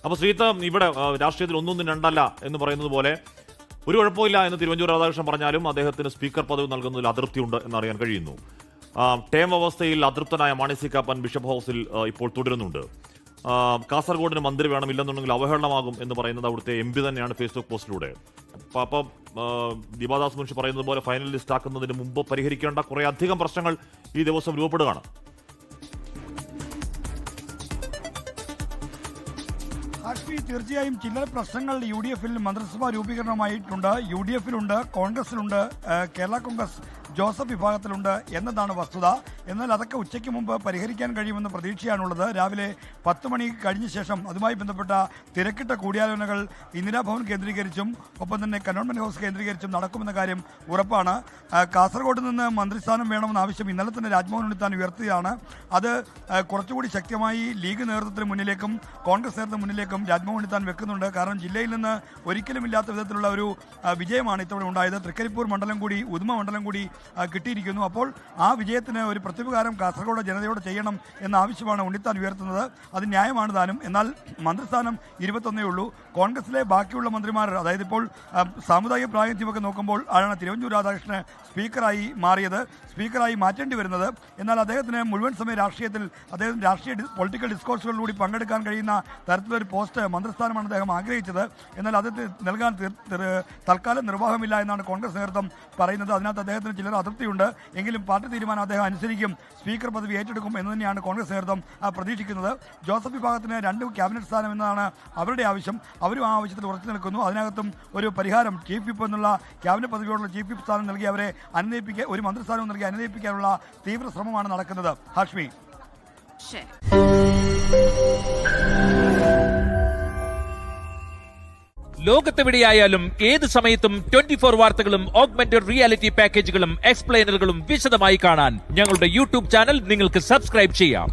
അപ്പോൾ ശ്രീത്ത്, ഇവിടെ രാഷ്ട്രീയത്തിൽ ഒന്നൊന്നും രണ്ടല്ല എന്ന് പറയുന്നത് പോലെ ഒരു കുഴപ്പമില്ല എന്ന് തിരുവഞ്ചൂർ രാധാകൃഷ്ണൻ പറഞ്ഞാലും അദ്ദേഹത്തിന് സ്പീക്കർ പദവി നൽകുന്നതിൽ അതൃപ്തിയുണ്ട് എന്നറിയാൻ കഴിയുന്നു. ടേം അവസ്ഥയിൽ അതൃപ്തനായ മാണി സി കാപ്പൻ ബിഷപ്പ് ഹൗസിൽ ഇപ്പോൾ തുടരുന്നുണ്ട്. കാസർഗോഡിന് മന്ത്രി വേണമില്ലെന്നുണ്ടെങ്കിൽ അവഹേളനമാകും എന്ന് പറയുന്നത് അവിടുത്തെ MP തന്നെയാണ് ഫേസ്ബുക്ക് പോസ്റ്റിലൂടെ. അപ്പം ദീപാദാസ് മുൻഷി പറയുന്നത് പോലെ ഫൈനൽ ലിസ്റ്റ് ആക്കുന്നതിന് മുമ്പ് പരിഹരിക്കേണ്ട കുറേ അധികം പ്രശ്നങ്ങൾ ഈ ദിവസം രൂപപ്പെടുകയാണ്. തീർച്ചയായും ചില പ്രശ്നങ്ങൾ UDF-ൽ മന്ത്രിസഭാ രൂപീകരണമായിട്ടുണ്ട്. UDF-ലുണ്ട്, കോൺഗ്രസിലുണ്ട്, കേരള കോൺഗ്രസ് ജോസഫ് വിഭാഗത്തിലുണ്ട് എന്നതാണ് വസ്തുത. എന്നാൽ അതൊക്കെ ഉച്ചയ്ക്ക് മുമ്പ് പരിഹരിക്കാൻ കഴിയുമെന്ന പ്രതീക്ഷയാണുള്ളത്. രാവിലെ 10 മണി കഴിഞ്ഞ ശേഷം അതുമായി ബന്ധപ്പെട്ട തിരക്കിട്ട കൂടിയാലോചനകൾ ഇന്ദിരാഭവൻ കേന്ദ്രീകരിച്ചും ഒപ്പം തന്നെ കന്റോൺമെന്റ് ഹൗസ് കേന്ദ്രീകരിച്ചും നടക്കുമെന്ന കാര്യം ഉറപ്പാണ്. കാസർഗോഡ് നിന്ന് മന്ത്രിസ്ഥാനം വേണമെന്ന ആവശ്യം ഇന്നലെ തന്നെ രാജ്മോഹൻ ഉണ്ണിത്താൻ ഉയർത്തിയതാണ്. അത് കുറച്ചുകൂടി ശക്തമായി ലീഗ് നേതൃത്വത്തിന് മുന്നിലേക്കും കോൺഗ്രസ് നേതൃത്വത്തിന് മുന്നിലേക്കും രാജ്മോഹൻ ഉണ്ണിത്താൻ വെക്കുന്നുണ്ട്. കാരണം ജില്ലയിൽ നിന്ന് ഒരിക്കലും ഇല്ലാത്ത വിധത്തിലുള്ള ഒരു വിജയമാണ് ഇത്തവണ ഉണ്ടായത്. തൃക്കരിപ്പൂർ മണ്ഡലം കൂടി ഉദുമ മണ്ഡലം കൂടി കിട്ടിയിരിക്കുന്നു. അപ്പോൾ ആ വിജയത്തിന് ഒരു പ്രത്യുപകാരം കാസർഗോഡ് ജനതയോട് ചെയ്യണം എന്ന ആവശ്യമാണ് ഉണ്ണിത്താൻ ഉയർത്തുന്നത്. അത് ന്യായമാണ് താനും. എന്നാൽ മന്ത്രിസ്ഥാനം 21 ഉള്ളൂ. കോൺഗ്രസിലെ ബാക്കിയുള്ള മന്ത്രിമാർ, അതായത് ഇപ്പോൾ സാമുദായിക പ്രാതിനിധ്യമൊക്കെ നോക്കുമ്പോൾ ആണ് തിരുവഞ്ചൂർ രാധാകൃഷ്ണൻ സ്പീക്കറായി മാറിയത്, സ്പീക്കറായി മാറ്റേണ്ടി വരുന്നത്. എന്നാൽ അദ്ദേഹത്തിന് മുഴുവൻ സമയ രാഷ്ട്രീയത്തിൽ അദ്ദേഹം പൊളിറ്റിക്കൽ ഡിസ്കോഴ്സുകളിലൂടെ പങ്കെടുക്കാൻ കഴിയുന്ന തരത്തിലൊരു പോസ്റ്റ് മന്ത്രിസ്ഥാനമാണ് അദ്ദേഹം ആഗ്രഹിച്ചത്. എന്നാൽ അത് നൽകാൻ തൽക്കാലം നിർവാഹമില്ല എന്നാണ് കോൺഗ്രസ് നേതൃത്വം പറയുന്നത്. അതിനകത്ത് അദ്ദേഹത്തിന് ചിലർ അതൃപ്തിയുണ്ട്. എങ്കിലും പാർട്ടി തീരുമാനം അദ്ദേഹം അനുസരിക്കും, സ്പീക്കർ പദവി ഏറ്റെടുക്കും എന്ന് തന്നെയാണ് കോൺഗ്രസ് നേതൃത്വം പ്രതീക്ഷിക്കുന്നത്. ജോസഫ് വിഭാഗത്തിന് 2 ക്യാബിനറ്റ് സ്ഥാനം എന്നതാണ് അവരുടെ ആവശ്യം. അവരും ആ ആവശ്യത്തിൽ ഉറച്ചു നിൽക്കുന്നു. അതിനകത്തും ഒരു പരിഹാരം ചീഫ് വിപ്പ് എന്നുള്ള ക്യാബിനറ്റ് പദവിയോടുള്ള ചീഫ് വിപ്പ് സ്ഥാനം നൽകി അവരെ അനുനയിപ്പിക്കാൻ, ഒരു മന്ത്രിസ്ഥാനവും നൽകി അനുനയിപ്പിക്കാനുള്ള തീവ്ര ശ്രമമാണ് നടക്കുന്നത്. ഹാഷ്മി, ലോകത്തെവിടെയായാലും ഏത് സമയത്തും 24 വാർത്തകളും ഓഗ്മെന്റഡ് റിയാലിറ്റി പാക്കേജുകളും എക്സ്പ്ലെയിനറുകളും വിശദമായി കാണാൻ ഞങ്ങളുടെ YouTube ചാനൽ നിങ്ങൾക്ക് സബ്സ്ക്രൈബ് ചെയ്യാം.